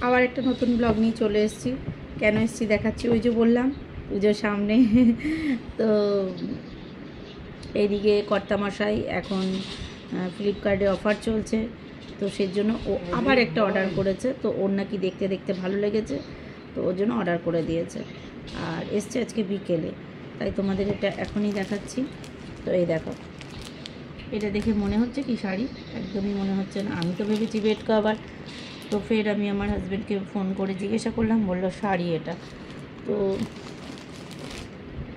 আবার একটা নতুন ব্লগ নিয়ে চলে এসেছি। কেন এসেছি দেখাচ্ছি। ওই যে বললাম পুজোর সামনে তো এইদিকে কর্তামশাই এখন ফ্লিপকার্টে অফার চলছে, তো সেই জন্য ও আবার একটা অর্ডার করেছে। তো ওর নাকি দেখতে দেখতে ভালো লেগেছে, তো ওর জন্য অর্ডার করে দিয়েছে। আর এসছে আজকে বিকেলে, তাই তোমাদের এটা এখনই দেখাচ্ছি। তো এই দেখো, এটা দেখে মনে হচ্ছে কি শাড়ি? একদমই মনে হচ্ছে না। আমি তো ভেবেছি বেড কভার। তো ফের আমি আমার হাজব্যান্ডকে ফোন করে জিজ্ঞাসা করলাম, বললো শাড়ি এটা। তো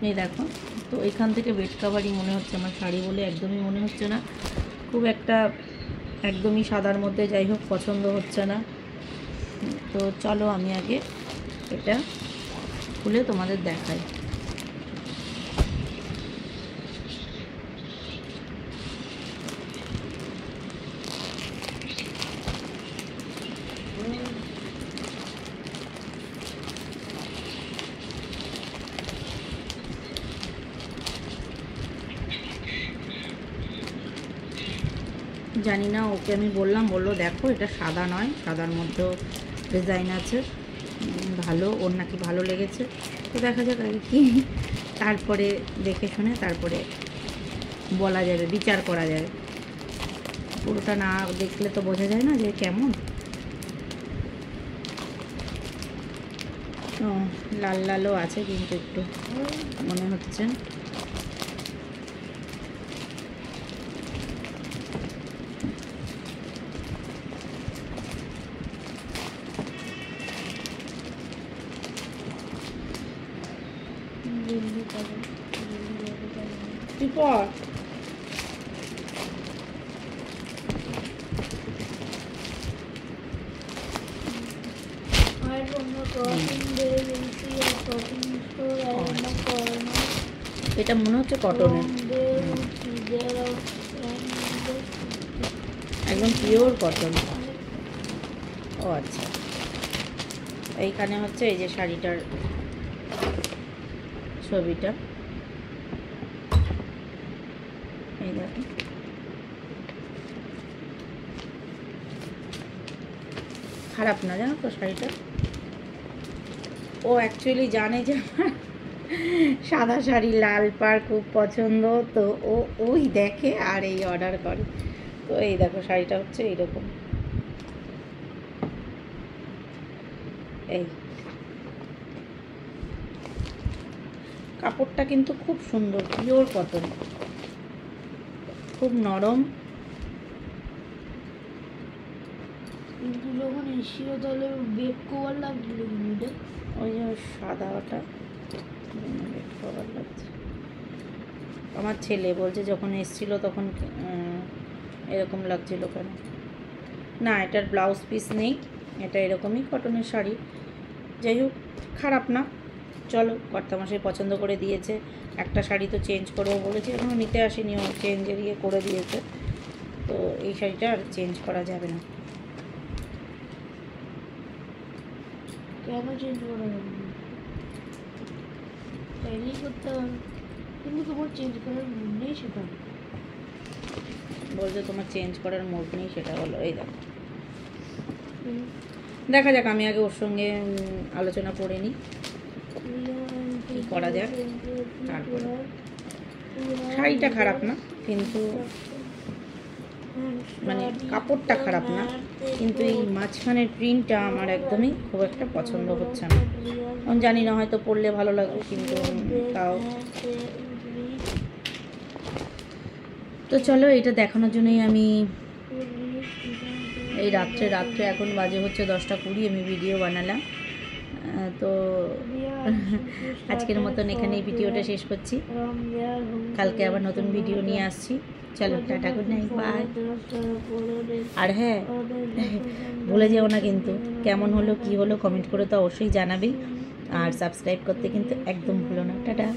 এই দেখো, তো এখান থেকে বেড কভারই মনে হচ্ছে আমার, শাড়ি বলে একদমই মনে হচ্ছে না। খুব একটা একদমই সাদার মধ্যে, যাই হোক পছন্দ হচ্ছে না। তো চলো আমি আগে এটা খুলে তোমাদের দেখাই। জানি না, ওকে আমি বললাম, বললো দেখো এটা সাদা নয়, সাদার মধ্যেও ডিজাইন আছে, ভালো, ওর নাকি ভালো লেগেছে। তো দেখা যাক আগে কি, তারপরে দেখে শুনে তারপরে বলা যাবে, বিচার করা যাবে। পুরোটা না দেখলে তো বোঝা যায় না যে কেমন। লাল লালও আছে কিন্তু একটু মনে হচ্ছে। এটা মনে হচ্ছে কটনের, একদম পিওর কটন। ও আচ্ছা, এইখানে হচ্ছে এই যে শাড়িটার ছবিটা, এই দেখো। খারাপ না জানো তো শাড়িটা। ও অ্যাকচুয়ালি জানে যে আমার সাদা শাড়ি লাল পাড় খুব পছন্দ, তো ও ওই দেখে আর এই অর্ডার করে। তো এই দেখো শাড়িটা হচ্ছে এইরকম, এই কাপড়টা কিন্তু খুব সুন্দর, পিওর কটন, খুব নরম। কিন্তু যখন এসেছিল তাহলে বেড কভার লাগছিল, কিন্তু ওই যে সাদাটা বেড কভার লাগছে। আমার ছেলে বলছে যখন এসেছিল তখন এরকম লাগছিল কেন। না, এটার ব্লাউজ পিস নেই, এটা এরকমই কটনের শাড়ি। যাই হোক, খারাপ না। চলো, কর্তামশাই পছন্দ করে দিয়েছে। একটা শাড়ি তো চেঞ্জ করেও বলেছে, এখনও নিতে আসেনি, ও চেঞ্জের ইয়ে করে দিয়েছে। তো এই শাড়িটা আর চেঞ্জ করা যাবে না। কেন চেঞ্জ করা যাবে না? চাইলেই করতে হবে, কিন্তু তোমার চেঞ্জ করার মন নেই সেটা বলছে তোমার চেঞ্জ করার মুড নেই, সেটা হলো। এই দেখো, দেখা যাক, আমি আগে ওর সঙ্গে আলোচনা করে নিই কী করা যাক। তারপরে শাড়িটা খারাপ না, কিন্তু মানে কাপড়টা খারাপ না, কিন্তু এই মাঝখানের প্রিন্টটা আমার একদমই খুব একটা পছন্দ হচ্ছে না। আমি জানি না, হয়তো পরলে ভালো লাগবে, কিন্তু তাও। তো চলো, এটা দেখানোর জন্যই আমি এই রাত্রে এখন বাজে হচ্ছে 10:20, আমি ভিডিও বানালাম। তো আজকের মতন এখানেই ভিডিওটা শেষ করছি। কালকে আবার নতুন ভিডিও নিয়ে আসছি। চলো, টাটা, গুড নাইট, বাই। আর হ্যাঁ, ভুলে যেও না কিন্তু, কেমন হলো কী হলো কমেন্ট করে তো অবশ্যই জানাবেই। আর সাবস্ক্রাইব করতে কিন্তু একদম ভুলো না। টাটা।